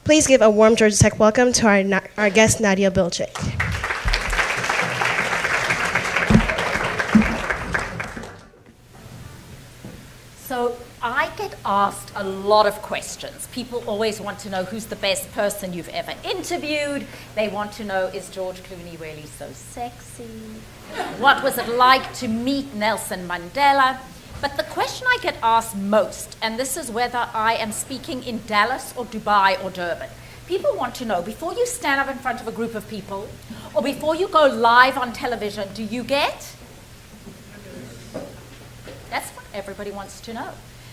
Please give a warm Georgia Tech welcome to our guest, Nadia Bilchik. So I get asked a lot of questions. People always want to know who's the best person you've ever interviewed. They want to know, is George Clooney really so sexy? What was it like to meet Nelson Mandela? But the question I get asked most, and this is whether I am speaking in Dallas or Dubai or Durban, people want to know, before you stand up in front of a group of people, or before you go live on television, do you get? That's what everybody wants to know.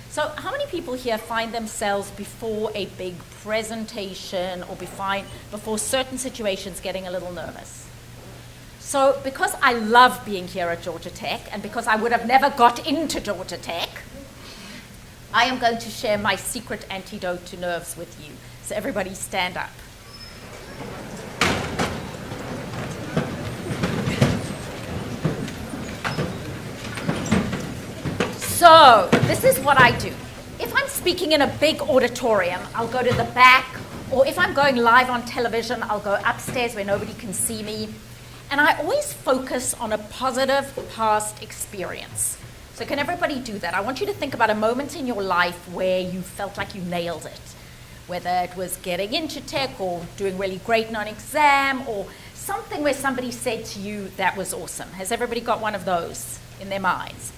So how many people here find themselves before a big presentation or before certain situations getting a little nervous? So because I love being here at Georgia Tech, and because I would have never got into Georgia Tech, I am going to share my secret antidote to nerves with you. So everybody stand up. So this is what I do. If I'm speaking in a big auditorium, I'll go to the back, or if I'm going live on television, I'll go upstairs where nobody can see me. And I always focus on a positive past experience. So can everybody do that? I want you to think about a moment in your life where you felt like you nailed it, whether it was getting into tech or doing really great on an exam or something where somebody said to you, that was awesome. Has everybody got one of those in their minds?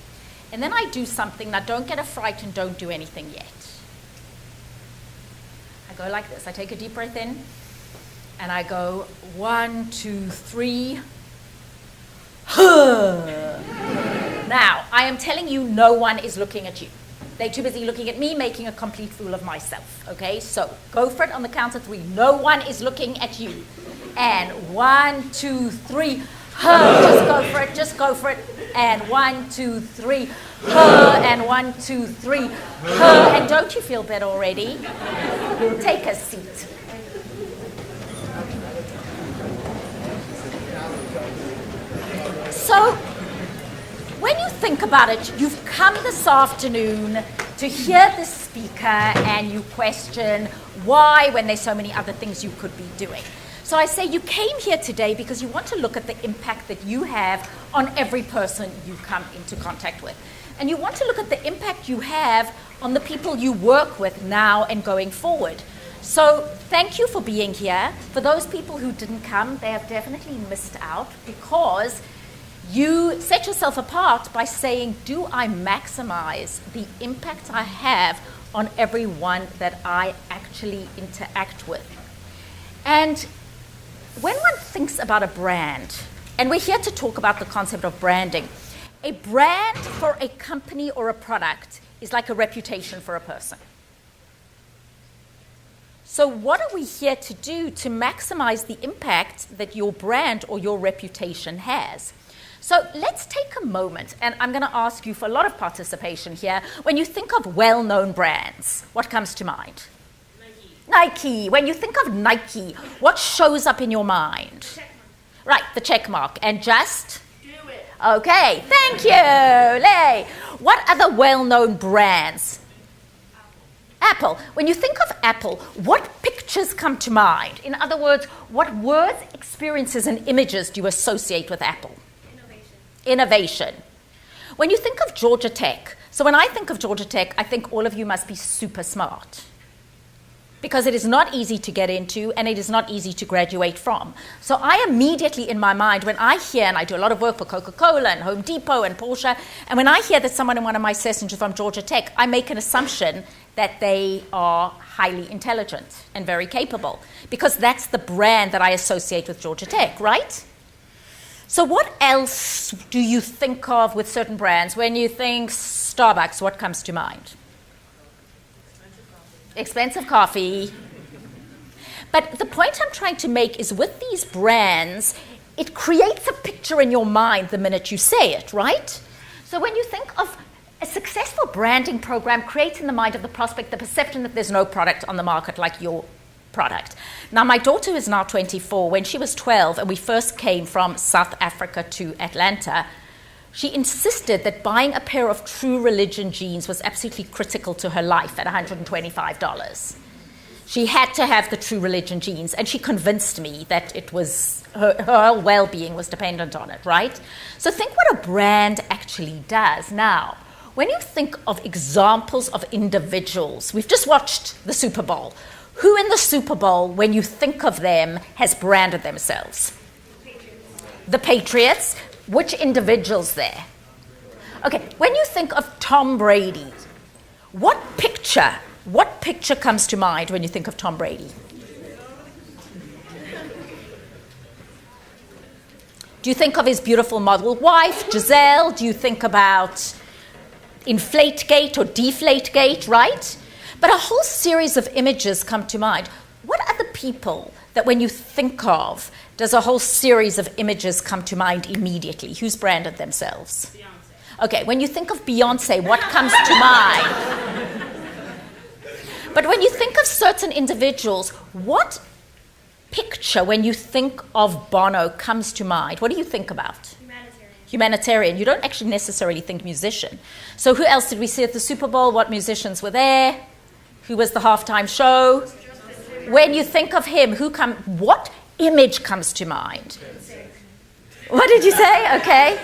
And then I do something. Now, don't get a fright and don't do anything yet. I go like this. I take a deep breath in. And I go, 1, 2, 3. Now, I am telling you, no one is looking at you. They're too busy looking at me, making a complete fool of myself. Okay, so go for it on the count of 3. No one is looking at you. And 1, 2, 3. Just go for it, just go for it. And 1, 2, 3. And 1, 2, 3. And don't you feel better already? Take a seat. So, when you think about it, you've come this afternoon to hear the speaker and you question why when there's so many other things you could be doing. So I say you came here today because you want to look at the impact that you have on every person you come into contact with. And you want to look at the impact you have on the people you work with now and going forward. So thank you for being here. For those people who didn't come, they have definitely missed out because you set yourself apart by saying, do I maximize the impact I have on everyone that I actually interact with? And when one thinks about a brand, and we're here to talk about the concept of branding, a brand for a company or a product is like a reputation for a person. So what are we here to do to maximize the impact that your brand or your reputation has? So let's take a moment, and I'm going to ask you for a lot of participation here. When you think of well-known brands, what comes to mind? Nike. When you think of Nike, what shows up in your mind? Check mark. Right, the check mark. And just? Do it. Okay, thank you. Lay. What other well-known brands? Apple. When you think of Apple, what pictures come to mind? In other words, what words, experiences, and images do you associate with Apple? Innovation. When you think of Georgia Tech, so when I think of Georgia Tech, I think all of you must be super smart because it is not easy to get into and it is not easy to graduate from. So I immediately in my mind, when I hear, and I do a lot of work for Coca-Cola and Home Depot and Porsche, and when I hear that someone in one of my sessions is from Georgia Tech, I make an assumption that they are highly intelligent and very capable because that's the brand that I associate with Georgia Tech, right? So what else do you think of with certain brands? When you think Starbucks, what comes to mind? Expensive coffee. But the point I'm trying to make is with these brands, it creates a picture in your mind the minute you say it, right? So when you think of a successful branding program creates in the mind of the prospect the perception that there's no product on the market like your product. Now, my daughter is now 24. When she was 12 and we first came from South Africa to Atlanta, she insisted that buying a pair of True Religion jeans was absolutely critical to her life at $125. She had to have the True Religion genes, and she convinced me that it was her well-being was dependent on it, right? So think what a brand actually does. Now, when you think of examples of individuals, we've just watched the Super Bowl. Who in the Super Bowl, when you think of them, has branded themselves? The Patriots. Which individuals there? Okay, when you think of Tom Brady, what picture comes to mind when you think of Tom Brady? Do you think of his beautiful model wife, Giselle? Do you think about Inflategate or Deflategate, right? But a whole series of images come to mind. What are the people that when you think of, does a whole series of images come to mind immediately? Who's branded themselves? Beyonce. Okay, when you think of Beyonce, what comes to mind? But when you think of certain individuals, what picture, when you think of Bono, comes to mind? What do you think about? Humanitarian. You don't actually necessarily think musician. So who else did we see at the Super Bowl? What musicians were there? Who was the halftime show? When you think of him, what image comes to mind? What did you say? Okay.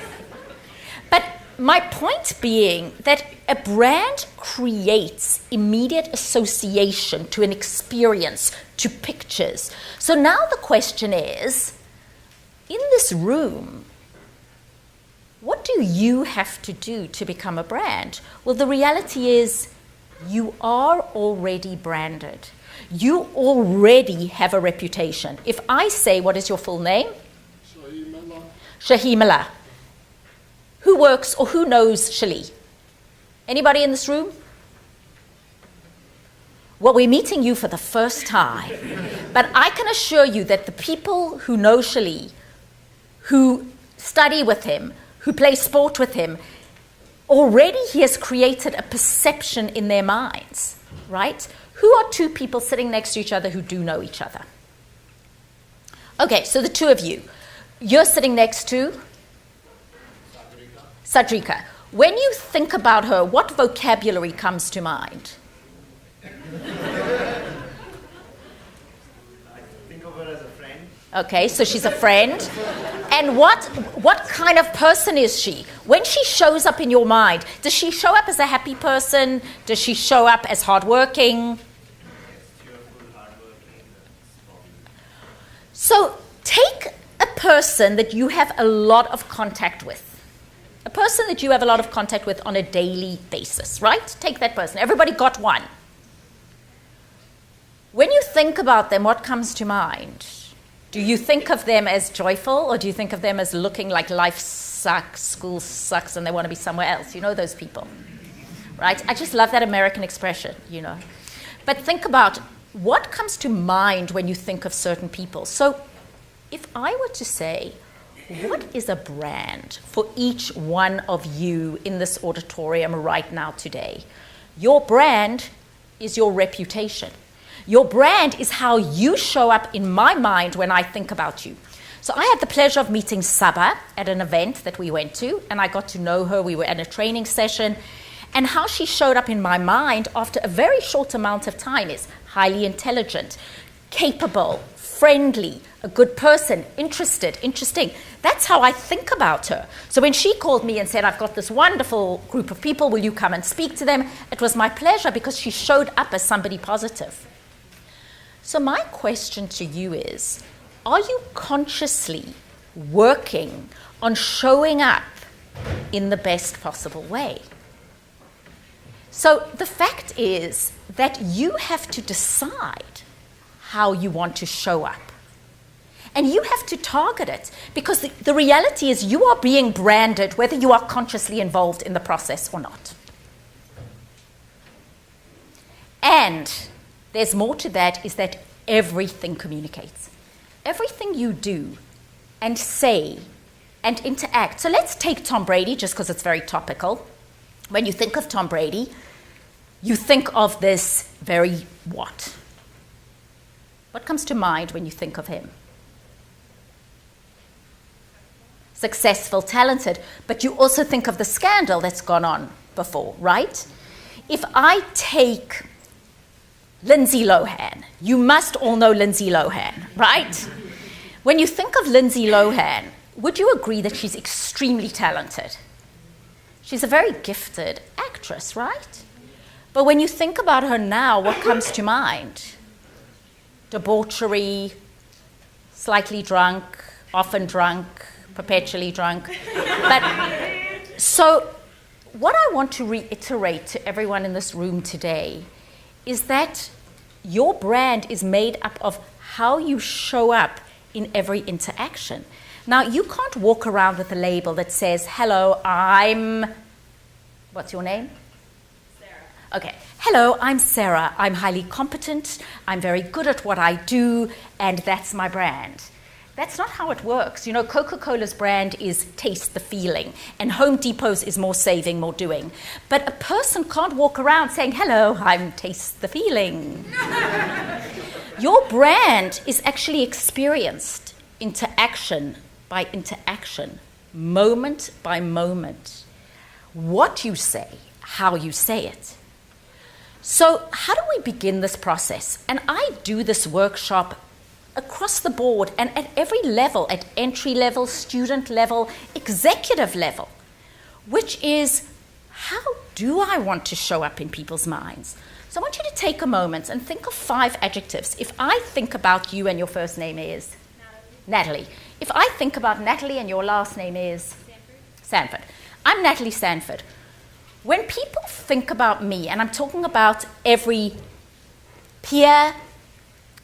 But my point being that a brand creates immediate association to an experience, to pictures. So now the question is, in this room, what do you have to do to become a brand? Well, the reality is you are already branded. You already have a reputation. If I say, what is your full name? Shahimala. Who works or who knows Shali? Anybody in this room? Well, we're meeting you for the first time. But I can assure you that the people who know Shali, who study with him, who play sport with him, already he has created a perception in their minds, right? Who are two people sitting next to each other who do know each other? Okay, so the two of you. You're sitting next to? Sadrika. When you think about her, what vocabulary comes to mind? I think of her as a friend. Okay, so she's a friend. And what kind of person is she? When she shows up in your mind, does she show up as a happy person? Does she show up as hardworking? So take a person that you have a lot of contact with. A person that you have a lot of contact with on a daily basis, right? Take that person. Everybody got one. When you think about them, what comes to mind? Do you think of them as joyful, or do you think of them as looking like life sucks, school sucks, and they want to be somewhere else? You know those people, right? I just love that American expression, you know. But think about what comes to mind when you think of certain people. So if I were to say, what is a brand for each one of you in this auditorium right now today? Your brand is your reputation. Your brand is how you show up in my mind when I think about you. So I had the pleasure of meeting Saba at an event that we went to, and I got to know her. We were at a training session, and how she showed up in my mind after a very short amount of time is highly intelligent, capable, friendly, a good person, interested, interesting. That's how I think about her. So when she called me and said, I've got this wonderful group of people, will you come and speak to them? It was my pleasure because she showed up as somebody positive. So my question to you is, are you consciously working on showing up in the best possible way? So the fact is that you have to decide how you want to show up. And you have to target it, because the reality is you are being branded whether you are consciously involved in the process or not. And there's more to that, is that everything communicates. Everything you do and say and interact. So let's take Tom Brady, just because it's very topical. When you think of Tom Brady, you think of this very what? What comes to mind when you think of him? Successful, talented, but you also think of the scandal that's gone on before, right? If I take Lindsay Lohan. You must all know Lindsay Lohan, right? When you think of Lindsay Lohan, would you agree that she's extremely talented? She's a very gifted actress, right? But when you think about her now, what comes to mind? Debauchery, slightly drunk, often drunk, perpetually drunk. But so what I want to reiterate to everyone in this room today is that your brand is made up of how you show up in every interaction. Now, you can't walk around with a label that says, hello, I'm, what's your name? Sarah. Okay. Hello, I'm Sarah. I'm highly competent. I'm very good at what I do, and that's my brand. That's not how it works. You know, Coca-Cola's brand is taste the feeling, and Home Depot's is more saving, more doing. But a person can't walk around saying, hello, I'm taste the feeling. Your brand is actually experienced interaction by interaction, moment by moment. What you say, how you say it. So how do we begin this process? And I do this workshop across the board and at every level, at entry level, student level, executive level, which is, how do I want to show up in people's minds? So I want you to take a moment and think of 5 adjectives. If I think about you and your first name is? Natalie. If I think about Natalie and your last name is? Sanford. I'm Natalie Sanford. When people think about me, and I'm talking about every peer,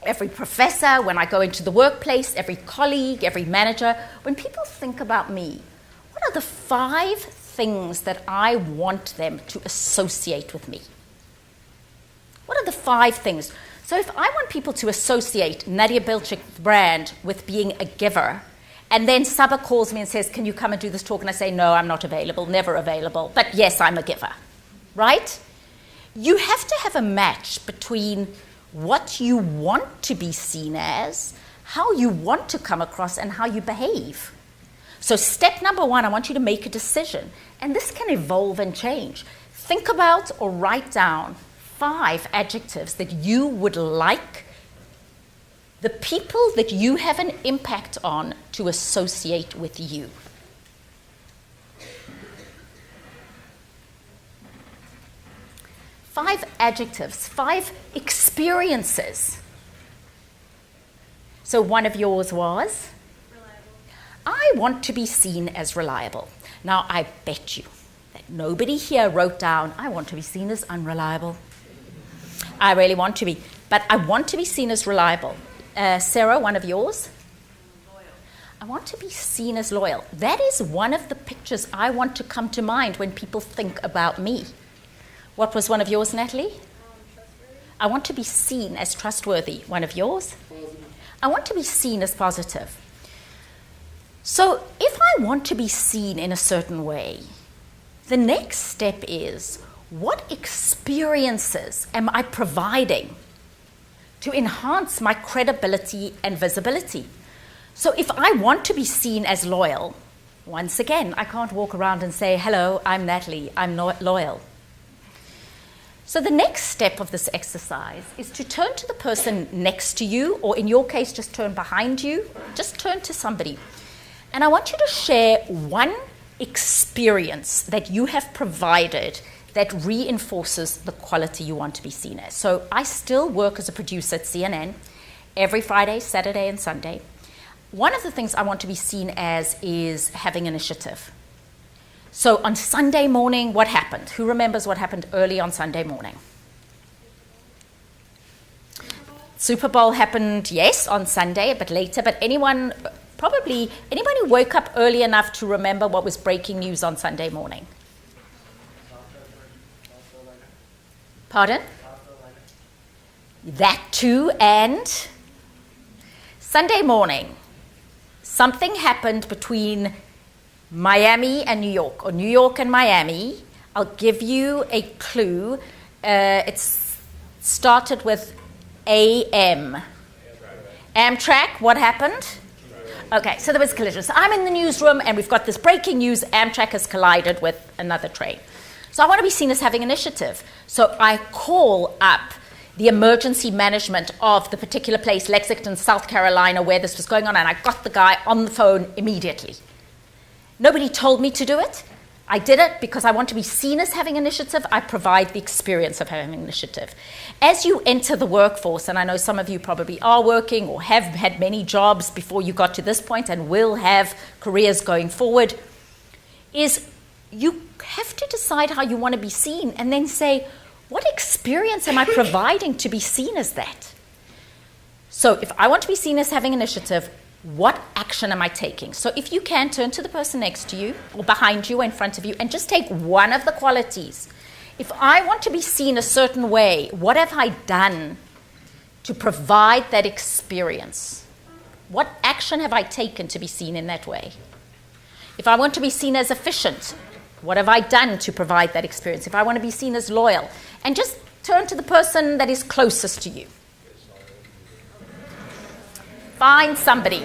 every professor, when I go into the workplace, every colleague, every manager, when people think about me, what are the 5 things that I want them to associate with me? What are the 5 things? So if I want people to associate Nadia Bilchik's brand with being a giver, and then Saba calls me and says, can you come and do this talk? And I say, no, I'm not available, never available. But yes, I'm a giver, right? You have to have a match between what you want to be seen as, how you want to come across, and how you behave. So step number 1, I want you to make a decision. And this can evolve and change. Think about or write down 5 adjectives that you would like the people that you have an impact on to associate with you. Five adjectives, 5 experiences. So one of yours was? Reliable. I want to be seen as reliable. Now, I bet you that nobody here wrote down, I want to be seen as unreliable. I really want to be, but I want to be seen as reliable. Sarah, one of yours? Loyal. I want to be seen as loyal. That is one of the pictures I want to come to mind when people think about me. What was one of yours, Natalie? I want to be seen as trustworthy. One of yours? Positive. I want to be seen as positive. So if I want to be seen in a certain way, the next step is, what experiences am I providing to enhance my credibility and visibility? So if I want to be seen as loyal, once again, I can't walk around and say, hello, I'm Natalie, I'm not loyal. So the next step of this exercise is to turn to the person next to you, or in your case, just turn behind you, just turn to somebody. And I want you to share one experience that you have provided that reinforces the quality you want to be seen as. So I still work as a producer at CNN every Friday, Saturday, and Sunday. One of the things I want to be seen as is having initiative. So on Sunday morning, what happened? Who remembers what happened early on Sunday morning? Super Bowl happened, yes, on Sunday, a bit later, but anyone who woke up early enough to remember what was breaking news on Sunday morning? Pardon? That too, and Sunday morning, something happened between Miami and New York, or New York and Miami. I'll give you a clue. It started with AM. Amtrak, what happened? Okay, so there was a collision. So I'm in the newsroom, and we've got this breaking news. Amtrak has collided with another train. So I want to be seen as having initiative. So I call up the emergency management of the particular place, Lexington, South Carolina, where this was going on, and I got the guy on the phone immediately. Nobody told me to do it. I did it because I want to be seen as having initiative. I provide the experience of having initiative. As you enter the workforce, and I know some of you probably are working or have had many jobs before you got to this point and will have careers going forward, is you have to decide how you want to be seen and then say, what experience am I providing to be seen as that? So if I want to be seen as having initiative, what action am I taking? So if you can, turn to the person next to you or behind you or in front of you and just take one of the qualities. If I want to be seen a certain way, what have I done to provide that experience? What action have I taken to be seen in that way? If I want to be seen as efficient, what have I done to provide that experience? If I want to be seen as loyal, and just turn to the person that is closest to you. Find somebody.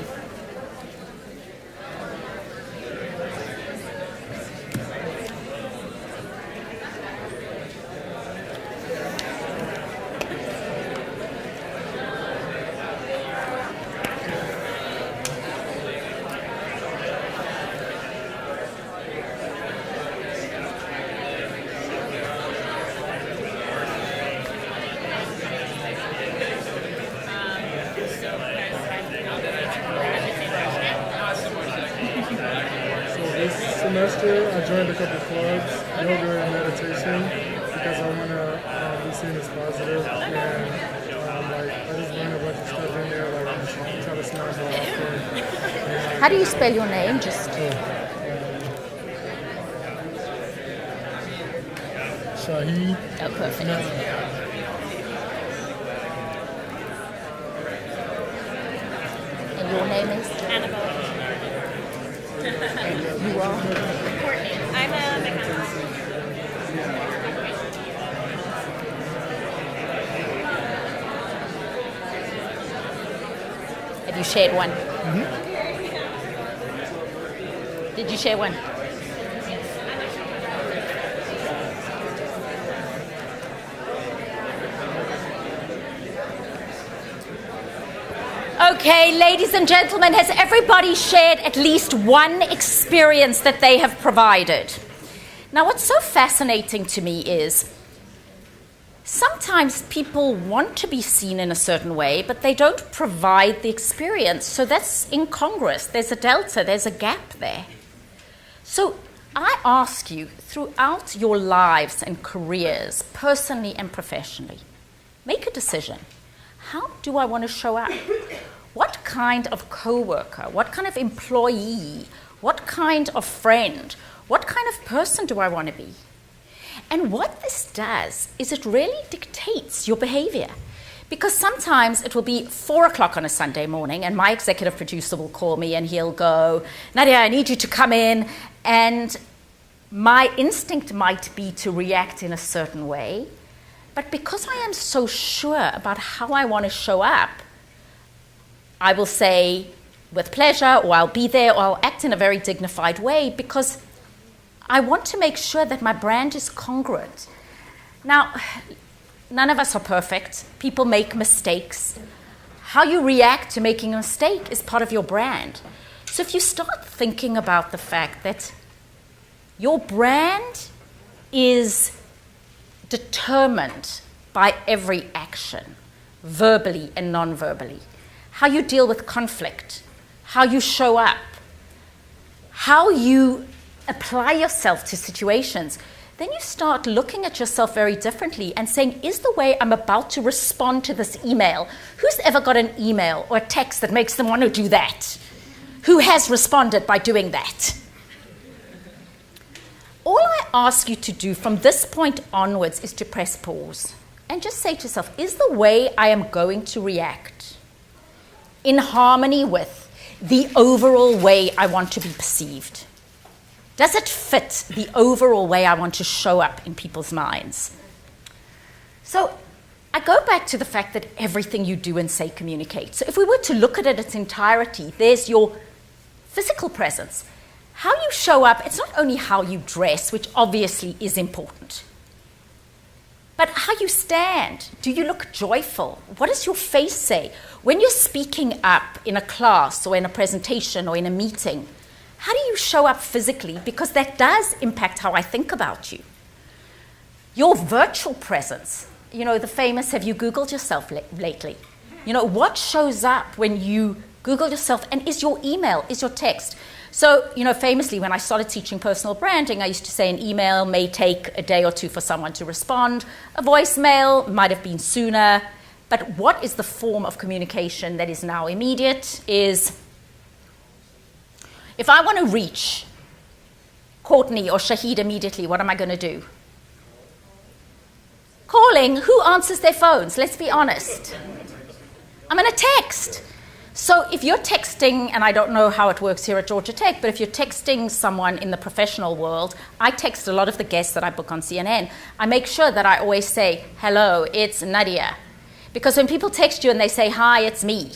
I joined a couple clubs, yoga and meditation, because I want to be seen as positive, and I just learned a bunch of stuff in there, like I'm trying to smile more often. How do you spell your name? Just Shahid. Oh, perfect. And your name is? Annabelle. You are? Courtney. I'm a mechanic. Have you shared one? Did you share one? Okay, ladies and gentlemen, has everybody shared at least one experience that they have provided? Now, what's so fascinating to me is sometimes people want to be seen in a certain way, but they don't provide the experience. So that's incongruous. There's a delta, there's a gap there. So I ask you, throughout your lives and careers, personally and professionally, make a decision. How do I want to show up? What kind of coworker, what kind of employee, what kind of friend, what kind of person do I want to be? And what this does is it really dictates your behavior. Because sometimes it will be 4 o'clock on a Sunday morning and my executive producer will call me and he'll go, Nadia, I need you to come in. And my instinct might be to react in a certain way. But because I am so sure about how I want to show up, I will say with pleasure, or I'll be there, or I'll act in a very dignified way because I want to make sure that my brand is congruent. Now, none of us are perfect. People make mistakes. How you react to making a mistake is part of your brand. So if you start thinking about the fact that your brand is determined by every action, verbally and non-verbally, how you deal with conflict, how you show up, how you apply yourself to situations, then you start looking at yourself very differently and saying, is the way I'm about to respond to this email, who's ever got an email or a text that makes them want to do that? Who has responded by doing that? All I ask you to do from this point onwards is to press pause and just say to yourself, is the way I am going to react in harmony with the overall way I want to be perceived? Does it fit the overall way I want to show up in people's minds? So I go back to the fact that everything you do and say communicates. So if we were to look at it in its entirety, there's your physical presence. How you show up, it's not only how you dress, which obviously is important. But how you stand, do you look joyful? What does your face say? When you're speaking up in a class or in a presentation or in a meeting, how do you show up physically? Because that does impact how I think about you. Your virtual presence, the famous, have you Googled yourself lately? What shows up when you Google yourself, and is your email, is your text? So, famously, when I started teaching personal branding, I used to say an email may take a day or two for someone to respond. A voicemail might have been sooner. But what is the form of communication that is now immediate is, if I want to reach Courtney or Shahid immediately, what am I going to do? Calling. Who answers their phones? Let's be honest. I'm going to text. So if you're texting, and I don't know how it works here at Georgia Tech, but if you're texting someone in the professional world, I text a lot of the guests that I book on CNN. I make sure that I always say, hello, it's Nadia. Because when people text you and they say, hi, it's me.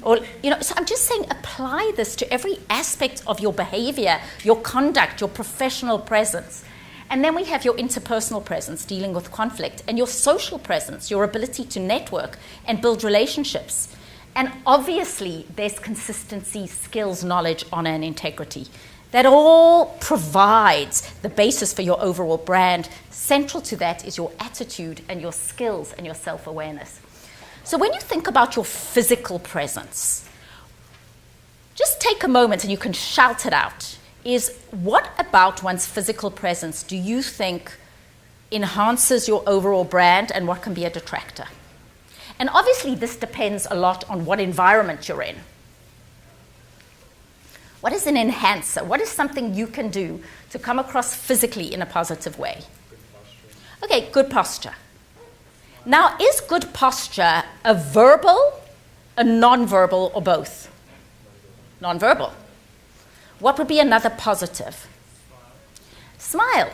Or, so I'm just saying, apply this to every aspect of your behavior, your conduct, your professional presence. And then we have your interpersonal presence, dealing with conflict, and your social presence, your ability to network and build relationships. And obviously, there's consistency, skills, knowledge, honor, and integrity. That all provides the basis for your overall brand. Central to that is your attitude and your skills and your self-awareness. So when you think about your physical presence, just take a moment and you can shout it out. Is what about one's physical presence do you think enhances your overall brand, and what can be a detractor? And obviously, this depends a lot on what environment you're in. What is an enhancer? What is something you can do to come across physically in a positive way? Okay, good posture. Now, is good posture a verbal, a non-verbal, or both? Non-verbal. What would be another positive? Smile.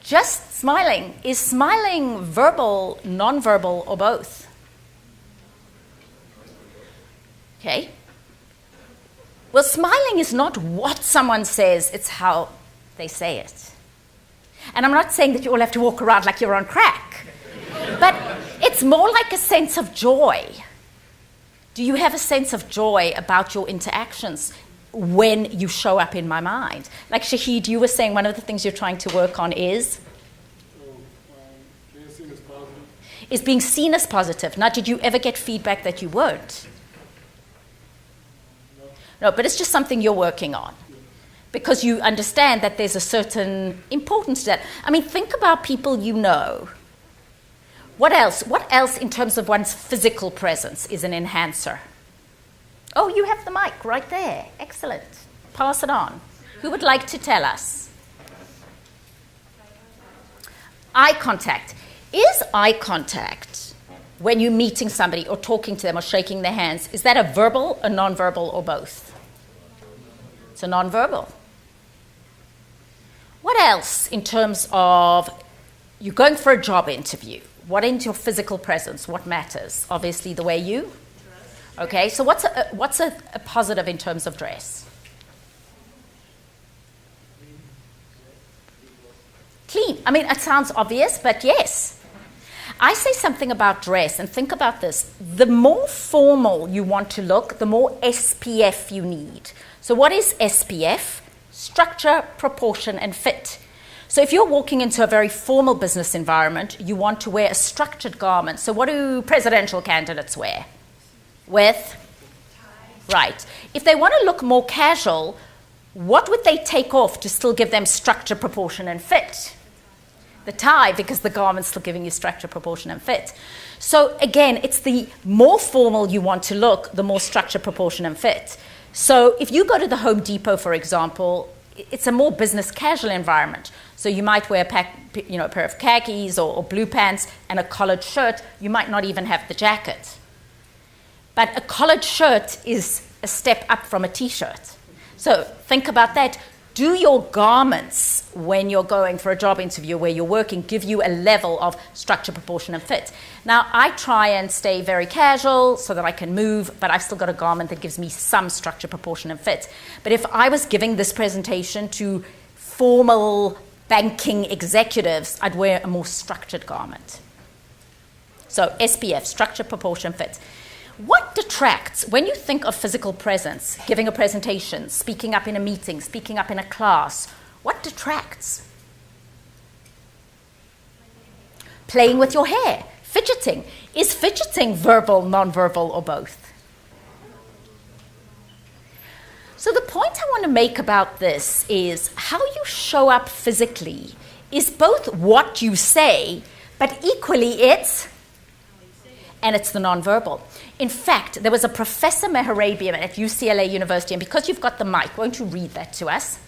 Just smiling. Is smiling verbal, non-verbal, or both? Okay. Well, smiling is not what someone says, it's how they say it. And I'm not saying that you all have to walk around like you're on crack, but it's more like a sense of joy. Do you have a sense of joy about your interactions when you show up in my mind? Like Shahid, you were saying one of the things you're trying to work on is? Being seen as positive. Is being seen as positive. Now, did you ever get feedback that you weren't? No, but it's just something you're working on because you understand that there's a certain importance to that. I mean, think about people you know. What else? What else in terms of one's physical presence is an enhancer? Oh, you have the mic right there. Excellent. Pass it on. Who would like to tell us? Eye contact. Is eye contact, when you're meeting somebody or talking to them or shaking their hands, is that a verbal, a non-verbal, or both? It's a non-verbal. What else in terms of you're going for a job interview? What is your physical presence? What matters? Obviously, the way you. Okay, so what's a positive in terms of dress? Clean. I mean, it sounds obvious, but yes. I say something about dress, and think about this. The more formal you want to look, the more SPF you need. So what is SPF? Structure, proportion, and fit. So if you're walking into a very formal business environment, you want to wear a structured garment. So what do presidential candidates wear? With? Right. If they want to look more casual, what would they take off to still give them structure, proportion, and fit? The tie, because the garment's still giving you structure, proportion, and fit. So again, it's the more formal you want to look, the more structure, proportion, and fit. So if you go to the Home Depot, for example, it's a more business casual environment. So you might wear a pair of khakis or blue pants and a collared shirt. You might not even have the jacket. But a collared shirt is a step up from a T-shirt. So think about that. Do your garments, when you're going for a job interview where you're working, give you a level of structure, proportion, and fit? Now, I try and stay very casual so that I can move, but I've still got a garment that gives me some structure, proportion, and fit. But if I was giving this presentation to formal banking executives, I'd wear a more structured garment. So SPF, structure, proportion, fit. What detracts when you think of physical presence, giving a presentation, speaking up in a meeting, speaking up in a class? What detracts? Playing with your hair, fidgeting. Is fidgeting verbal, nonverbal, or both? So the point I want to make about this is how you show up physically is both what you say, but equally it's the nonverbal. In fact, there was a Professor Mehrabian at UCLA University, and because you've got the mic, won't you read that to us?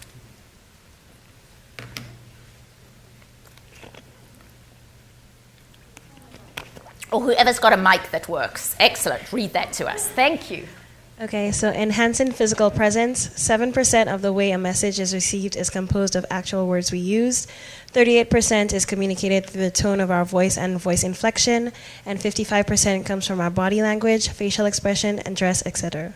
Or whoever's got a mic that works. Excellent. Read that to us. Thank you. Okay, so enhancing physical presence, 7% of the way a message is received is composed of actual words we use, 38% is communicated through the tone of our voice and voice inflection, and 55% comes from our body language, facial expression, and dress, etc.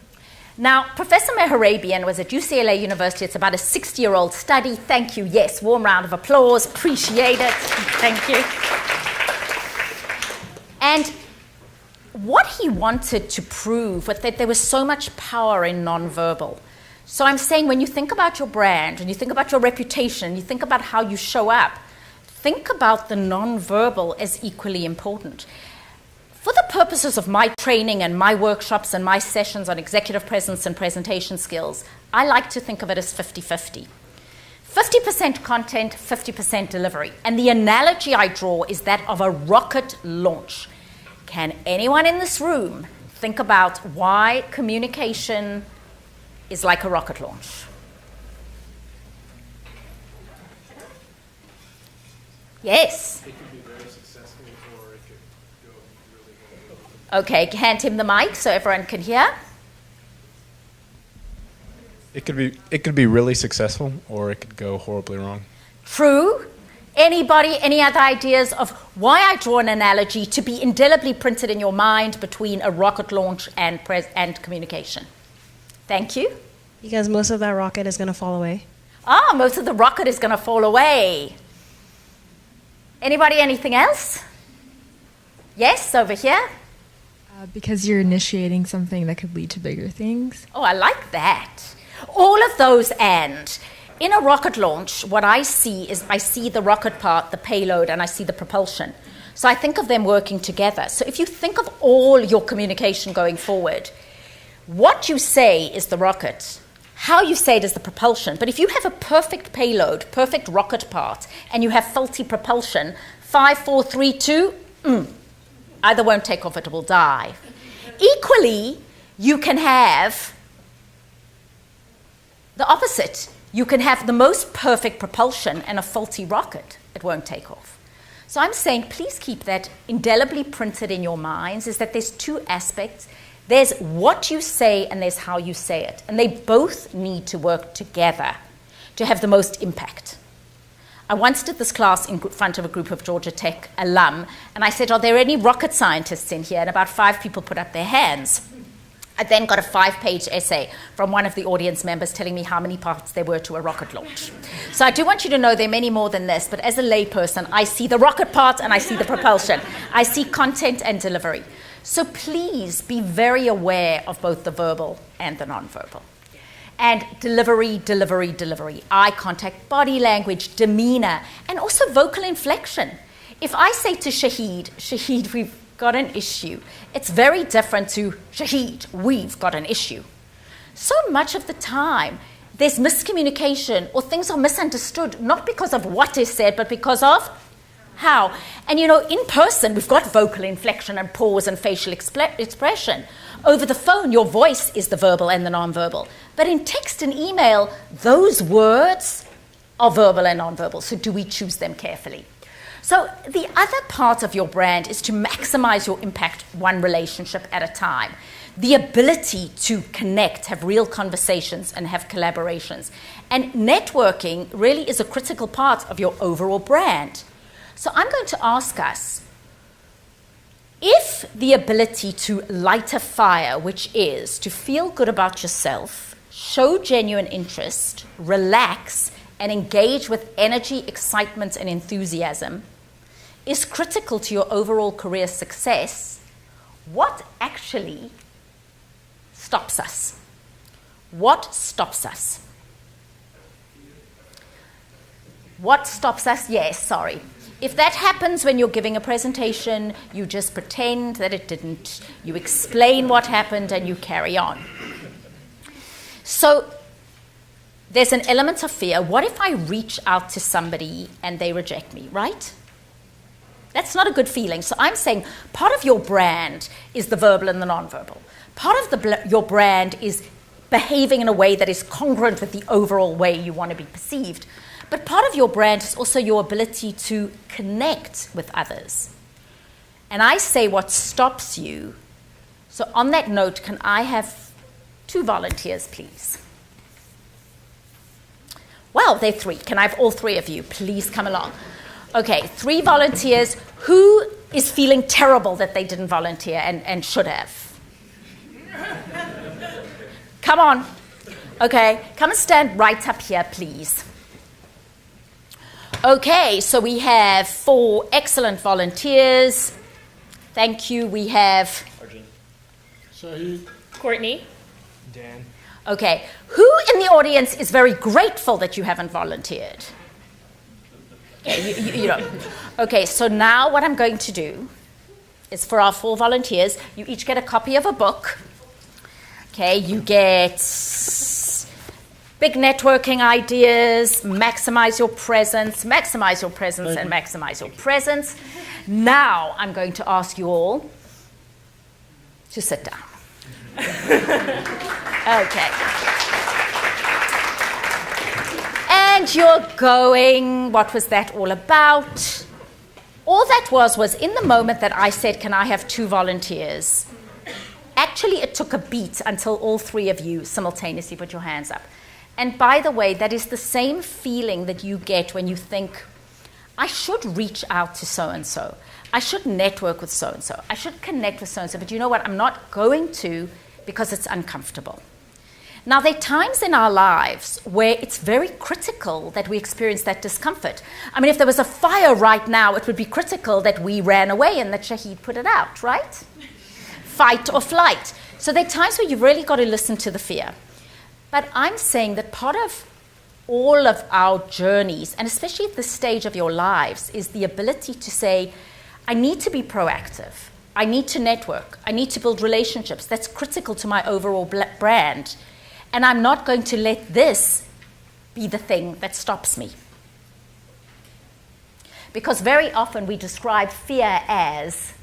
Now, Professor Mehrabian was at UCLA University. It's about a 60-year-old study. Thank you. Yes, warm round of applause. Appreciate it. Thank you. And what he wanted to prove was that there was so much power in nonverbal. So I'm saying when you think about your brand, and you think about your reputation, you think about how you show up, think about the nonverbal as equally important. For the purposes of my training and my workshops and my sessions on executive presence and presentation skills, I like to think of it as 50-50. 50% content, 50% delivery. And the analogy I draw is that of a rocket launch. Can anyone in this room think about why communication is like a rocket launch? Yes? It could be very successful or it could go really wrong. Okay, hand him the mic so everyone can hear. It could be really successful or it could go horribly wrong. True. Anybody, any other ideas of why I draw an analogy to be indelibly printed in your mind between a rocket launch and communication? Thank you. Because most of that rocket is going to fall away. Most of the rocket is going to fall away. Anybody, anything else? Yes, over here. Because you're initiating something that could lead to bigger things. Oh, I like that. All of those and. In a rocket launch, what I see is I see the rocket part, the payload, and I see the propulsion. So I think of them working together. So if you think of all your communication going forward, what you say is the rocket. How you say it is the propulsion. But if you have a perfect payload, perfect rocket part, and you have faulty propulsion, 5, 4, 3, 2, either won't take off, it will die. Equally, you can have the opposite. You can have the most perfect propulsion and a faulty rocket. It won't take off. So I'm saying please keep that indelibly printed in your minds, is that there's two aspects. There's what you say and there's how you say it. And they both need to work together to have the most impact. I once did this class in front of a group of Georgia Tech alum, and I said, are there any rocket scientists in here? And about 5 people put up their hands. I then got a 5-page essay from one of the audience members telling me how many parts there were to a rocket launch. So I do want you to know there are many more than this, but as a layperson, I see the rocket part and I see the propulsion. I see content and delivery. So please be very aware of both the verbal and the nonverbal. And delivery, delivery, delivery. Eye contact, body language, demeanor, and also vocal inflection. If I say to Shahid, we've got an issue, it's very different to Shahid, we've got an issue. So much of the time, there's miscommunication or things are misunderstood, not because of what is said, but because of how. And in person, we've got vocal inflection and pause and facial expression. Over the phone, your voice is the verbal and the nonverbal. But in text and email, those words are verbal and nonverbal. So do we choose them carefully? So the other part of your brand is to maximize your impact one relationship at a time. The ability to connect, have real conversations, and have collaborations. And networking really is a critical part of your overall brand. So I'm going to ask us, if the ability to light a fire, which is to feel good about yourself, show genuine interest, relax, and engage with energy, excitement, and enthusiasm is critical to your overall career success, what actually stops us? What stops us? What stops us? Yes, sorry. If that happens when you're giving a presentation, you just pretend that it didn't. You explain what happened and you carry on. So there's an element of fear. What if I reach out to somebody and they reject me, right? That's not a good feeling. So I'm saying part of your brand is the verbal and the nonverbal. Part of your brand is behaving in a way that is congruent with the overall way you want to be perceived. But part of your brand is also your ability to connect with others. And I say what stops you. So on that note, can I have 2 volunteers, please? Well, there are 3. Can I have all 3 of you? Please come along. Okay, 3 volunteers. Who is feeling terrible that they didn't volunteer and should have? Come on. Okay, come and stand right up here, please. Okay, so we have 4 excellent volunteers. Thank you. We have Arjun. Shahid. Courtney. Dan. Okay, who in the audience is very grateful that you haven't volunteered? Okay, you know. Okay, so now what I'm going to do is for our 4 volunteers, you each get a copy of a book. Okay, you get big networking ideas, maximize your presence, and maximize your presence. Now I'm going to ask you all to sit down. Okay. And you're going, what was that all about? All that was in the moment that I said, can I have 2 volunteers? Actually, it took a beat until all 3 of you simultaneously put your hands up. And by the way, that is the same feeling that you get when you think, I should reach out to so-and-so. I should network with so-and-so. I should connect with so-and-so. But you know what? I'm not going to because it's uncomfortable. Now, there are times in our lives where it's very critical that we experience that discomfort. I mean, if there was a fire right now, it would be critical that we ran away and that Shahid put it out, right? Fight or flight. So there are times where you've really got to listen to the fear. But I'm saying that part of all of our journeys, and especially at this stage of your lives, is the ability to say, I need to be proactive. I need to network. I need to build relationships. That's critical to my overall brand. And I'm not going to let this be the thing that stops me. Because very often we describe fear as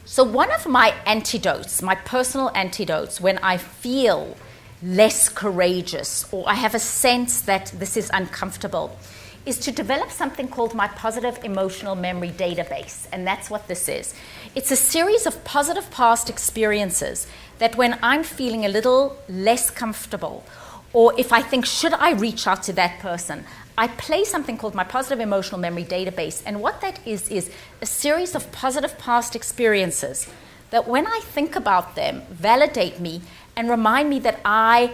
so one of my antidotes, my personal antidotes, when I feel less courageous or I have a sense that this is uncomfortable, is to develop something called my positive emotional memory database. And that's what this is. It's a series of positive past experiences that when I'm feeling a little less comfortable, or if I think, should I reach out to that person, I play something called my positive emotional memory database. And what that is a series of positive past experiences that when I think about them, validate me and remind me that I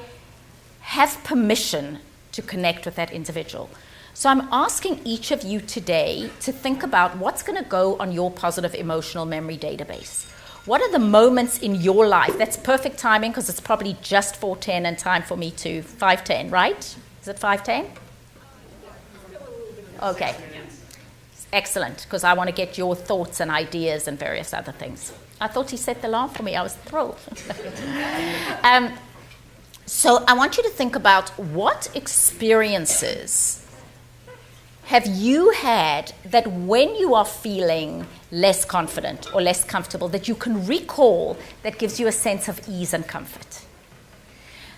have permission to connect with that individual. So I'm asking each of you today to think about what's going to go on your positive emotional memory database. What are the moments in your life? That's perfect timing because it's probably just 4:10 and time for me to 5:10, right? Is it 5:10? Okay. Excellent, because I want to get your thoughts and ideas and various other things. I thought he set the alarm for me. I was thrilled. So I want you to think about what experiences have you had that when you are feeling less confident or less comfortable, that you can recall that gives you a sense of ease and comfort.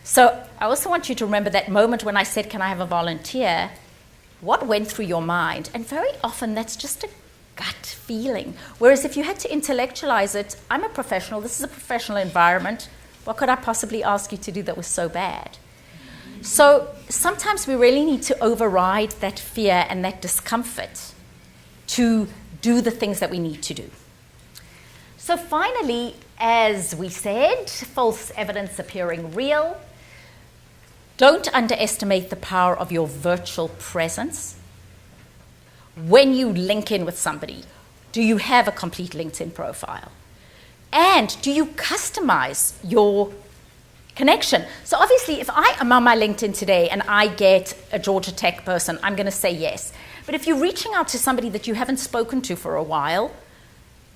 So I also want you to remember that moment when I said, can I have a volunteer? What went through your mind? And very often that's just a gut feeling. Whereas if you had to intellectualize it, I'm a professional, this is a professional environment, what could I possibly ask you to do that was so bad? So sometimes we really need to override that fear and that discomfort to do the things that we need to do. So finally, as we said, false evidence appearing real. Don't underestimate the power of your virtual presence. When you link in with somebody, do you have a complete LinkedIn profile? And do you customize your connection? So obviously, if I am on my LinkedIn today and I get a Georgia Tech person, I'm going to say yes. But if you're reaching out to somebody that you haven't spoken to for a while,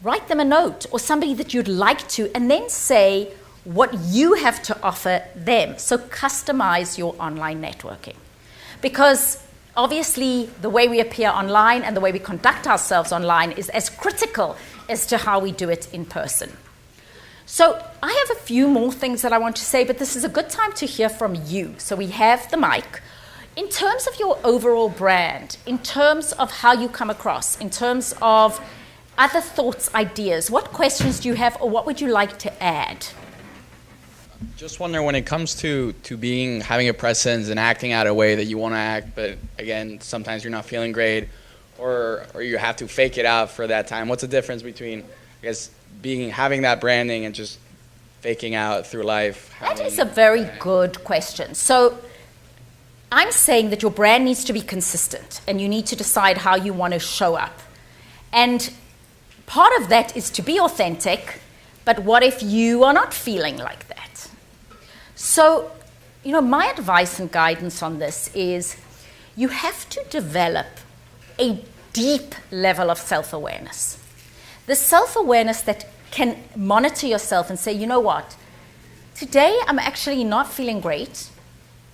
write them a note, or somebody that you'd like to, and then say what you have to offer them. So customize your online networking. Because obviously, the way we appear online and the way we conduct ourselves online is as critical as to how we do it in person. So I have a few more things that I want to say, but this is a good time to hear from you. So we have the mic. In terms of your overall brand, in terms of how you come across, in terms of other thoughts, ideas, what questions do you have, or what would you like to add? Just wonder, when it comes to having a presence and acting out a way that you want to act, but again, sometimes you're not feeling great, or you have to fake it out for that time. What's the difference between, I guess, having that branding and just faking out through life? That is a very good question. So I'm saying that your brand needs to be consistent, and you need to decide how you want to show up. And part of that is to be authentic, but what if you are not feeling like that? So, my advice and guidance on this is you have to develop a deep level of self-awareness. The self-awareness that can monitor yourself and say, you know what, today I'm actually not feeling great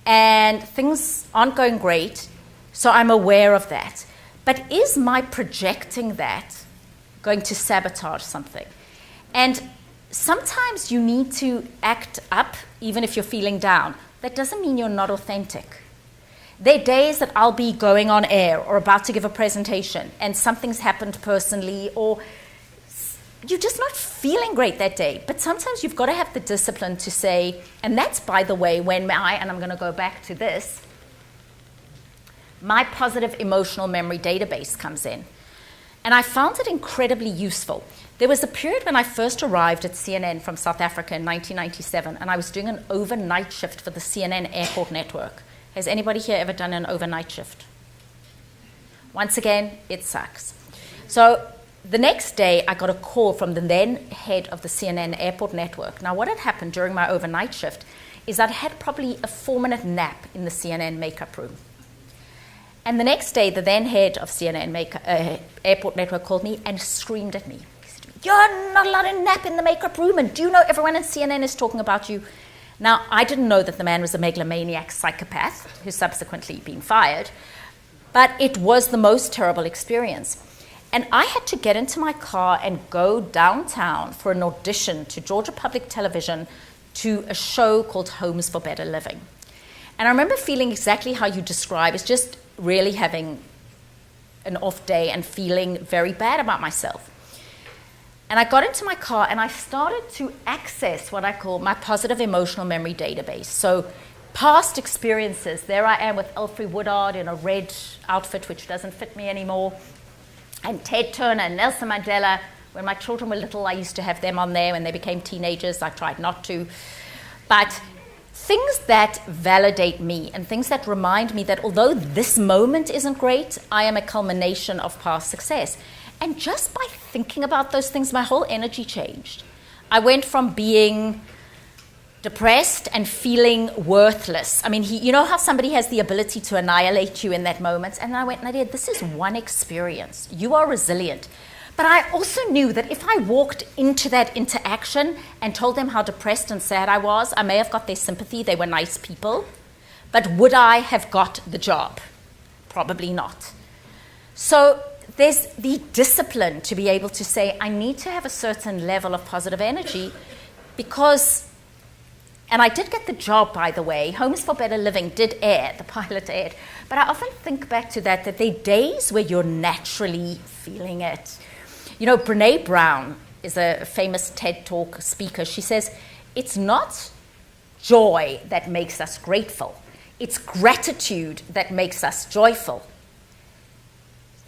and things aren't going great, so I'm aware of that. But is my projecting that going to sabotage something? And sometimes you need to act up even if you're feeling down. That doesn't mean you're not authentic. There are days that I'll be going on air or about to give a presentation and something's happened personally, or you're just not feeling great that day. But sometimes you've got to have the discipline to say, and that's, by the way, when and I'm going to go back to this, my positive emotional memory database comes in. And I found it incredibly useful. There was a period when I first arrived at CNN from South Africa in 1997, and I was doing an overnight shift for the CNN airport network. Has anybody here ever done an overnight shift? Once again, it sucks. So the next day, I got a call from the then head of the CNN airport network. Now, what had happened during my overnight shift is I'd had probably a 4-minute nap in the CNN makeup room. And the next day, the then head of CNN airport network called me and screamed at me. He said, "You're not allowed to nap in the makeup room, and do you know everyone in CNN is talking about you?" Now, I didn't know that the man was a megalomaniac psychopath who's subsequently been fired, but it was the most terrible experience. And I had to get into my car and go downtown for an audition to Georgia Public Television to a show called Homes for Better Living. And I remember feeling exactly how you describe. It's just really having an off day and feeling very bad about myself. And I got into my car and I started to access what I call my positive emotional memory database. So past experiences, there I am with Alfred Woodard in a red outfit which doesn't fit me anymore, and Ted Turner and Nelson Mandela. When my children were little, I used to have them on there. When they became teenagers, I tried not to. But things that validate me and things that remind me that although this moment isn't great, I am a culmination of past success. And just by thinking about those things, my whole energy changed. I went from being depressed and feeling worthless. I mean, you know how somebody has the ability to annihilate you in that moment? And I went, Nadia, this is one experience. You are resilient. But I also knew that if I walked into that interaction and told them how depressed and sad I was, I may have got their sympathy. They were nice people. But would I have got the job? Probably not. So there's the discipline to be able to say, I need to have a certain level of positive energy because, and I did get the job, by the way. Homes for Better Living did air, the pilot aired. But I often think back to that there are days where you're naturally feeling it. You know, Brene Brown is a famous TED Talk speaker. She says, it's not joy that makes us grateful. It's gratitude that makes us joyful.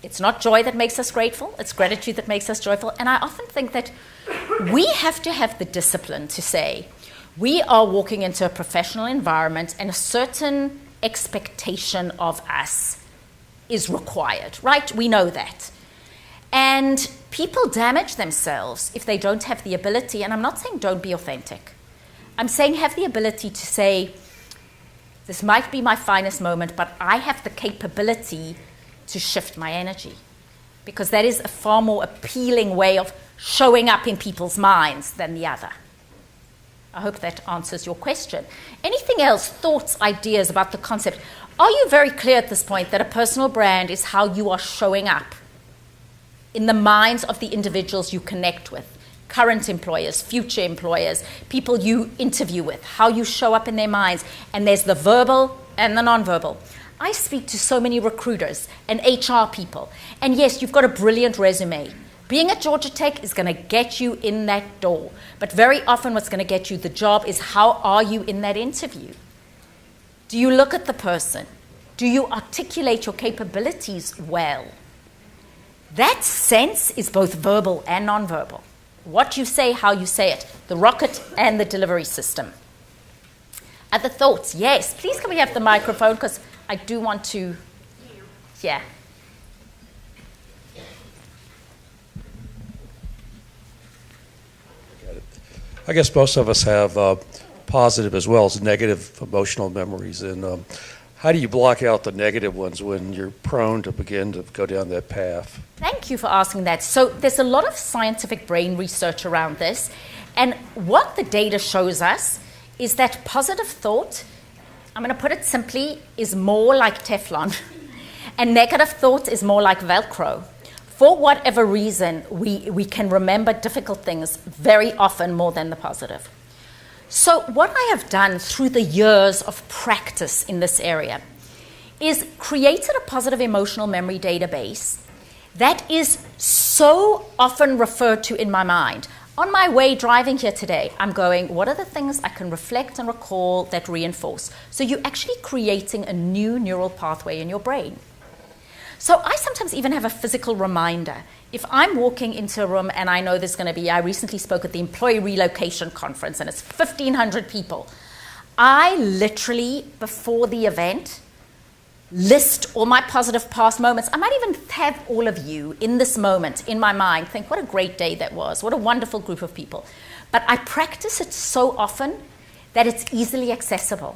It's not joy that makes us grateful. It's gratitude that makes us joyful. And I often think that we have to have the discipline to say, we are walking into a professional environment and a certain expectation of us is required, right? We know that. And people damage themselves if they don't have the ability, and I'm not saying don't be authentic. I'm saying have the ability to say, this might be my finest moment, but I have the capability to shift my energy. Because that is a far more appealing way of showing up in people's minds than the other. I hope that answers your question. Anything else, thoughts, ideas about the concept? Are you very clear at this point that a personal brand is how you are showing up in the minds of the individuals you connect with, current employers, future employers, people you interview with, how you show up in their minds? And there's the verbal and the nonverbal. I speak to so many recruiters and HR people. And yes, you've got a brilliant resume. Being at Georgia Tech is going to get you in that door. But very often what's going to get you the job is how are you in that interview? Do you look at the person? Do you articulate your capabilities well? That sense is both verbal and nonverbal. What you say, how you say it, the rocket and the delivery system. Other thoughts? Yes. Please can we have the microphone, because I do want to, yeah. I guess most of us have positive as well as negative emotional memories. And how do you block out the negative ones when you're prone to begin to go down that path? Thank you for asking that. So there's a lot of scientific brain research around this. And what the data shows us is that positive thought, I'm going to put it simply, is more like Teflon. And negative thought is more like Velcro. For whatever reason, we can remember difficult things very often more than the positive. So what I have done through the years of practice in this area is created a positive emotional memory database that is so often referred to in my mind. On my way driving here today, I'm going, what are the things I can reflect and recall that reinforce? So you're actually creating a new neural pathway in your brain. So I sometimes even have a physical reminder. If I'm walking into a room and I know there's going to be, I recently spoke at the Employee Relocation Conference and it's 1,500 people. I literally, before the event, list all my positive past moments. I might even have all of you in this moment in my mind think, what a great day that was, what a wonderful group of people. But I practice it so often that it's easily accessible.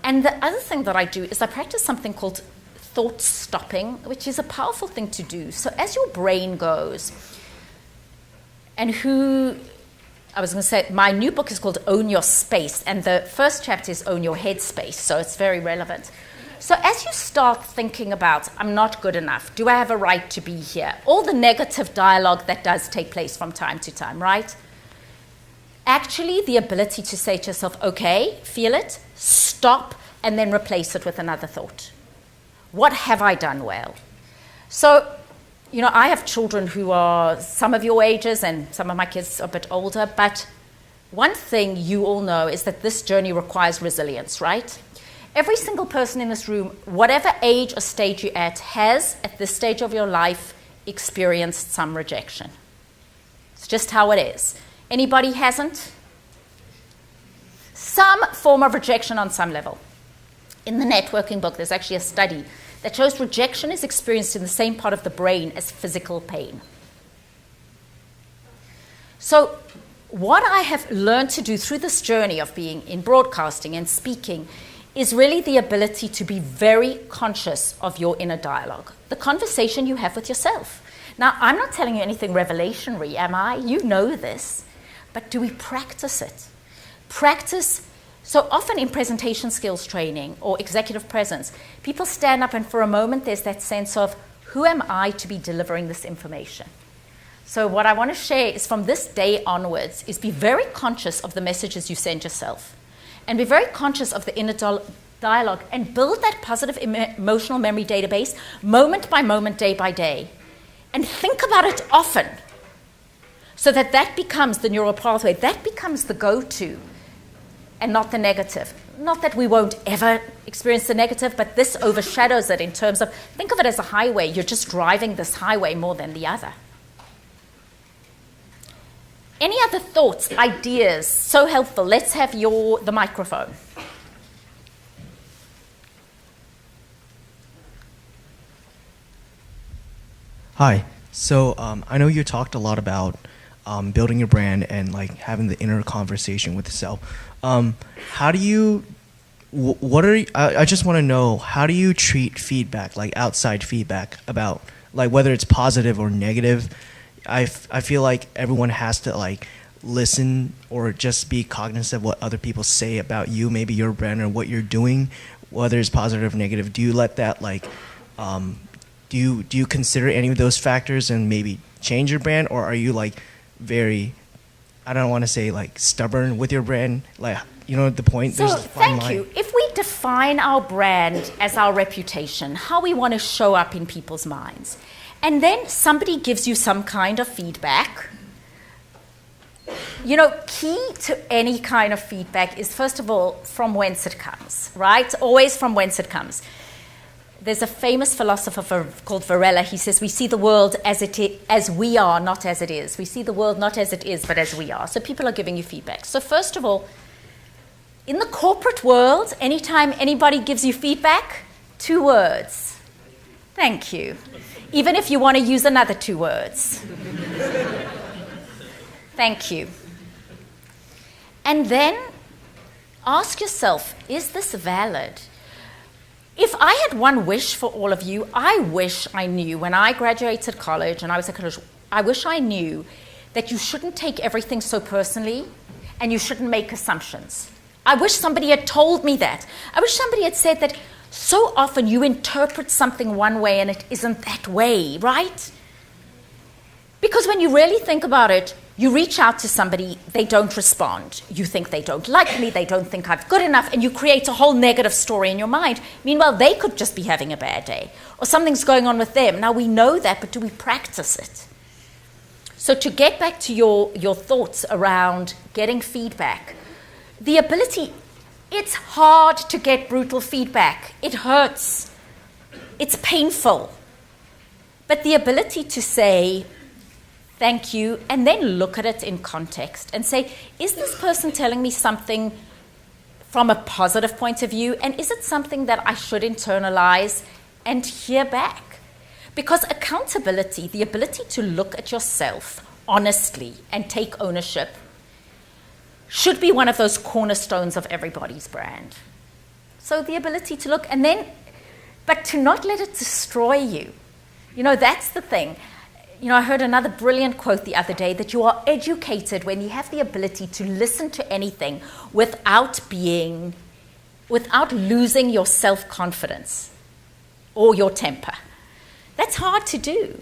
And the other thing that I do is I practice something called thought stopping, which is a powerful thing to do. So as your brain goes, and I was going to say, my new book is called Own Your Space, and the first chapter is Own Your Headspace, so it's very relevant. So as you start thinking about, I'm not good enough, do I have a right to be here? All the negative dialogue that does take place from time to time, right? Actually, the ability to say to yourself, okay, feel it, stop, and then replace it with another thought. What have I done well? So, I have children who are some of your ages and some of my kids are a bit older, but one thing you all know is that this journey requires resilience, right? Every single person in this room, whatever age or stage you're has, at this stage of your life, experienced some rejection. It's just how it is. Anybody hasn't? Some form of rejection on some level. In the networking book, there's actually a study that shows rejection is experienced in the same part of the brain as physical pain. So what I have learned to do through this journey of being in broadcasting and speaking is really the ability to be very conscious of your inner dialogue, the conversation you have with yourself. Now, I'm not telling you anything revelationary, am I? You know this. But do we practice it? Practice. So often in presentation skills training or executive presence, people stand up and for a moment there's that sense of, who am I to be delivering this information? So what I want to share is from this day onwards is be very conscious of the messages you send yourself and be very conscious of the inner dialogue and build that positive emotional memory database moment by moment, day by day. And think about it often so that becomes the neural pathway, that becomes the go-to. And not the negative. Not that we won't ever experience the negative, but this overshadows it in terms of, think of it as a highway. You're just driving this highway more than the other. Any other thoughts, ideas? So helpful. Let's have the microphone. Hi. So I know you talked a lot about building your brand and like having the inner conversation with yourself. How do you? What are you, I just want to know, how do you treat feedback, like outside feedback, about like whether it's positive or negative? I feel like everyone has to like listen or just be cognizant of what other people say about you, maybe your brand or what you're doing, whether it's positive or negative. Do you let that like do you consider any of those factors and maybe change your brand, or are you like very, I don't want to say like stubborn with your brand, like, you know the point? So There's a fine thank line. you. If we define our brand as our reputation, how we want to show up in people's minds, and then somebody gives you some kind of feedback, you know, key to any kind of feedback is, first of all, from whence it comes, right? Always from whence it comes. There's a famous philosopher called Varela. He says, we see the world as we are, not as it is. We see the world not as it is, but as we are. So people are giving you feedback. So first of all, in the corporate world, anytime anybody gives you feedback, 2 words. Thank you. Even if you want to use another 2 words. Thank you. And then ask yourself, is this valid? If I had one wish for all of you, I wish I knew when I graduated college and I was at college, I wish I knew that you shouldn't take everything so personally and you shouldn't make assumptions. I wish somebody had told me that. I wish somebody had said that so often you interpret something one way and it isn't that way, right? Because when you really think about it, you reach out to somebody, they don't respond. You think they don't like me, they don't think I'm good enough, and you create a whole negative story in your mind. Meanwhile, they could just be having a bad day, or something's going on with them. Now, we know that, but do we practice it? So to get back to your thoughts around getting feedback, the ability, it's hard to get brutal feedback. It hurts. It's painful. But the ability to say, thank you, and then look at it in context and say, is this person telling me something from a positive point of view, and is it something that I should internalize and hear back? Because accountability, the ability to look at yourself honestly and take ownership, should be one of those cornerstones of everybody's brand. So the ability to look, and then, but to not let it destroy you. You know, that's the thing. You know, I heard another brilliant quote the other day, that you are educated when you have the ability to listen to anything without losing your self-confidence or your temper. That's hard to do.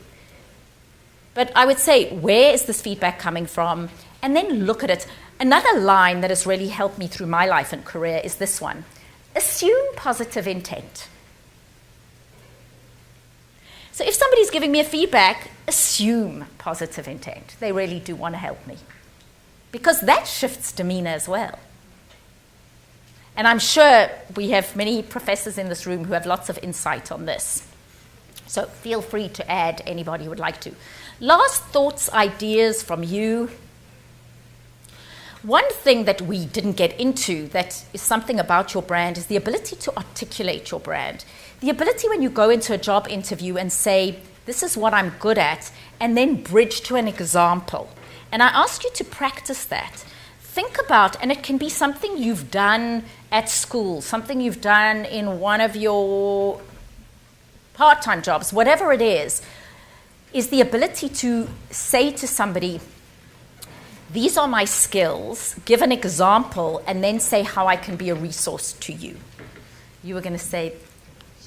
But I would say, where is this feedback coming from? And then look at it. Another line that has really helped me through my life and career is this one. Assume positive intent. So if somebody's giving me a feedback, assume positive intent. They really do want to help me. Because that shifts demeanor as well. And I'm sure we have many professors in this room who have lots of insight on this. So feel free to add, anybody who would like to. Last thoughts, ideas from you. One thing that we didn't get into that is something about your brand is the ability to articulate your brand. The ability when you go into a job interview and say, this is what I'm good at, and then bridge to an example. And I ask you to practice that. Think about, and it can be something you've done at school, something you've done in one of your part-time jobs, whatever it is the ability to say to somebody, these are my skills, give an example, and then say how I can be a resource to you. You were going to say...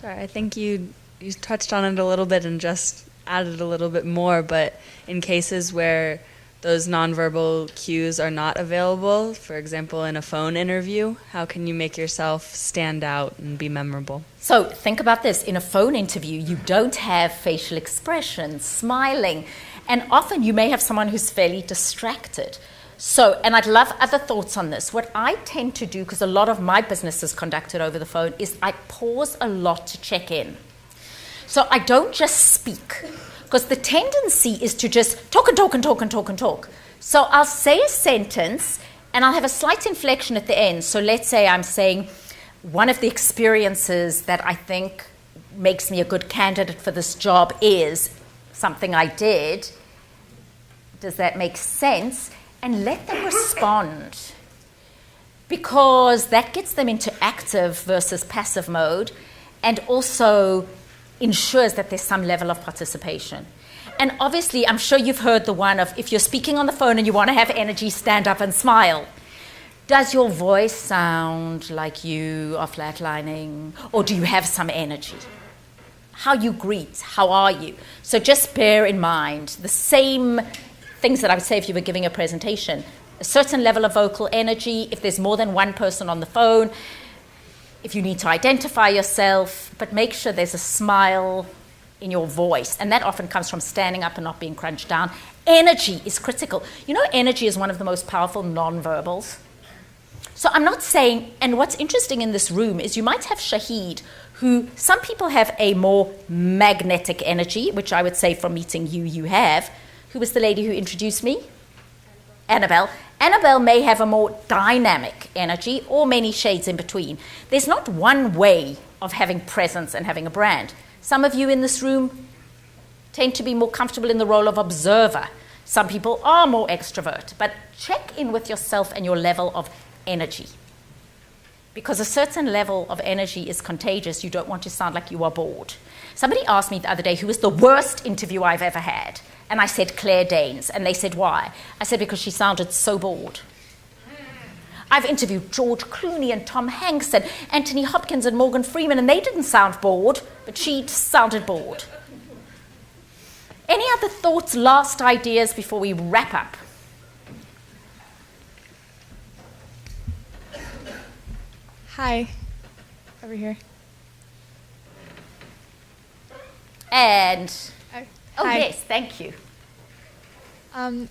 Sure, I think you touched on it a little bit and just added a little bit more, but in cases where those nonverbal cues are not available, for example, in a phone interview, how can you make yourself stand out and be memorable? So think about this. In a phone interview, you don't have facial expressions, smiling, and often you may have someone who's fairly distracted. So, and I'd love other thoughts on this. What I tend to do, because a lot of my business is conducted over the phone, is I pause a lot to check in. So I don't just speak, because the tendency is to just talk and talk and talk and talk and talk. So I'll say a sentence, and I'll have a slight inflection at the end. So let's say I'm saying, one of the experiences that I think makes me a good candidate for this job is something I did. Does that make sense? And let them respond, because that gets them into active versus passive mode, and also ensures that there's some level of participation. And obviously, I'm sure you've heard the one of, if you're speaking on the phone and you want to have energy, stand up and smile. Does your voice sound like you are flatlining, or do you have some energy? How you greet, how are you? So just bear in mind the same things that I would say if you were giving a presentation. A certain level of vocal energy, if there's more than one person on the phone, if you need to identify yourself, but make sure there's a smile in your voice. And that often comes from standing up and not being crunched down. Energy is critical. You know, energy is one of the most powerful nonverbals. So I'm not saying, and what's interesting in this room is you might have Shahid, who some people have a more magnetic energy, which I would say from meeting you, you have. Who was the lady who introduced me? Annabelle. Annabelle may have a more dynamic energy, or many shades in between. There's not one way of having presence and having a brand. Some of you in this room tend to be more comfortable in the role of observer. Some people are more extrovert. But check in with yourself and your level of energy. Because a certain level of energy is contagious. You don't want to sound like you are bored. Somebody asked me the other day, who was the worst interview I've ever had? And I said, Claire Danes. And they said, why? I said, because she sounded so bored. I've interviewed George Clooney and Tom Hanks and Anthony Hopkins and Morgan Freeman, and they didn't sound bored, but she sounded bored. Any other thoughts, last ideas before we wrap up? Hi. Over here. And, oh hi. yes, thank you.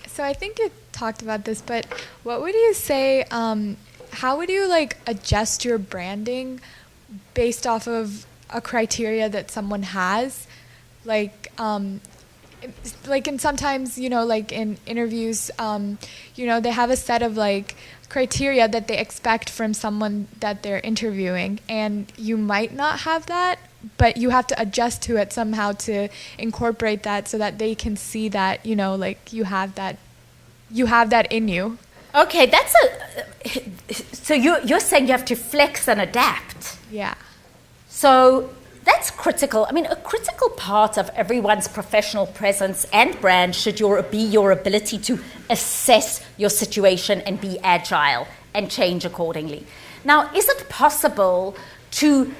So I think you talked about this, but what would you say, how would you like adjust your branding based off of a criteria that someone has? Like and sometimes, you know, like in interviews, you know, they have a set of like criteria that they expect from someone that they're interviewing, and you might not have that, but you have to adjust to it somehow to incorporate that so that they can see that, you know, like you have that in you. Okay, so you're saying you have to flex and adapt. Yeah. So that's critical. I mean, a critical part of everyone's professional presence and brand should be your ability to assess your situation and be agile and change accordingly. Now, is it possible to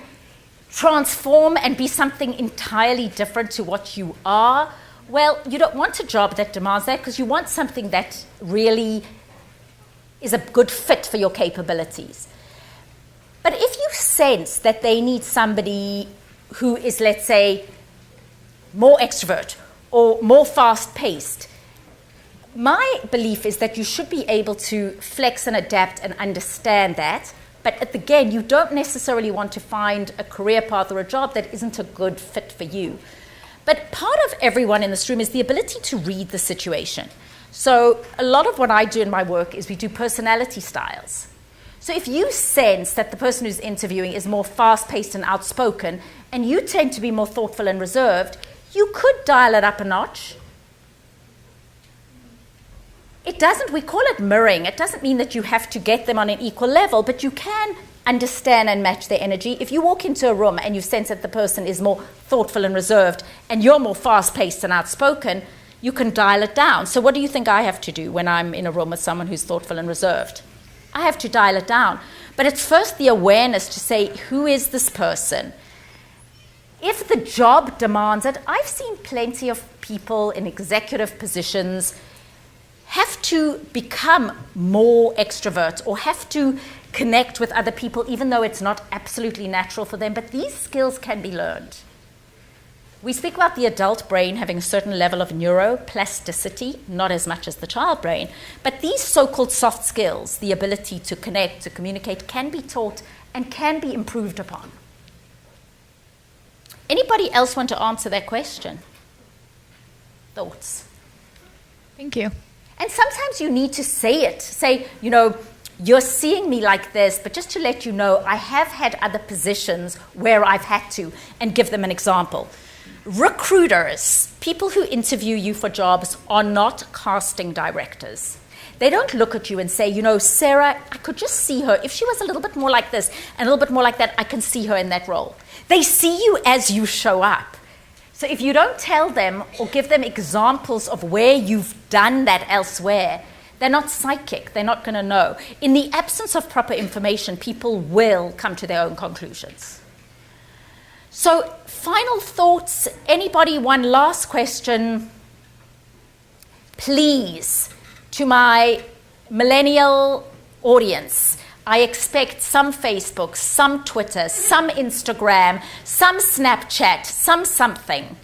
transform and be something entirely different to what you are? Well, you don't want a job that demands that, because you want something that really is a good fit for your capabilities. But if you sense that they need somebody who is, let's say, more extrovert or more fast-paced, my belief is that you should be able to flex and adapt and understand that. But again, you don't necessarily want to find a career path or a job that isn't a good fit for you. But part of everyone in this room is the ability to read the situation. So a lot of what I do in my work is we do personality styles. So if you sense that the person who's interviewing is more fast-paced and outspoken, and you tend to be more thoughtful and reserved, you could dial it up a notch. We call it mirroring. It doesn't mean that you have to get them on an equal level, but you can understand and match their energy. If you walk into a room and you sense that the person is more thoughtful and reserved, and you're more fast-paced and outspoken, you can dial it down. So what do you think I have to do when I'm in a room with someone who's thoughtful and reserved? I have to dial it down. But it's first the awareness to say, who is this person? If the job demands it, I've seen plenty of people in executive positions have to become more extrovert or have to connect with other people, even though it's not absolutely natural for them. But these skills can be learned. We speak about the adult brain having a certain level of neuroplasticity, not as much as the child brain. But these so-called soft skills, the ability to connect, to communicate, can be taught and can be improved upon. Anybody else want to answer that question? Thoughts? Thank you. And sometimes you need to say it. Say, you're seeing me like this, but just to let you know, I have had other positions where I've had to, and give them an example. Recruiters, people who interview you for jobs, are not casting directors. They don't look at you and say, Sarah, I could just see her. If she was a little bit more like this and a little bit more like that, I can see her in that role. They see you as you show up. So if you don't tell them or give them examples of where you've done that elsewhere, they're not psychic. They're not going to know. In the absence of proper information, people will come to their own conclusions. So, final thoughts. Anybody? One last question. Please, to my millennial audience, I expect some Facebook, some Twitter, some Instagram, some Snapchat, some something.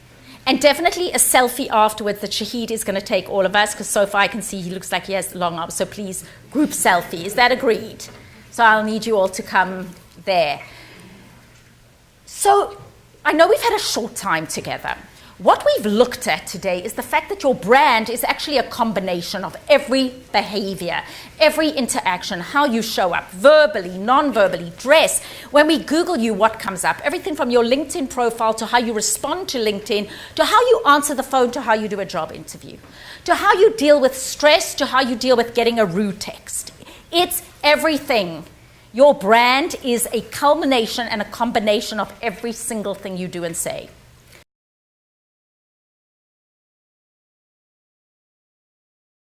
And definitely a selfie afterwards that Shahid is going to take all of us, because so far I can see he looks like he has long arms. So please, group selfie. Is that agreed? So I'll need you all to come there. So I know we've had a short time together. What we've looked at today is the fact that your brand is actually a combination of every behavior, every interaction, how you show up, verbally, non-verbally, dress. When we Google you, what comes up? Everything from your LinkedIn profile to how you respond to LinkedIn, to how you answer the phone, to how you do a job interview, to how you deal with stress, to how you deal with getting a rude text. It's everything. Your brand is a culmination and a combination of every single thing you do and say.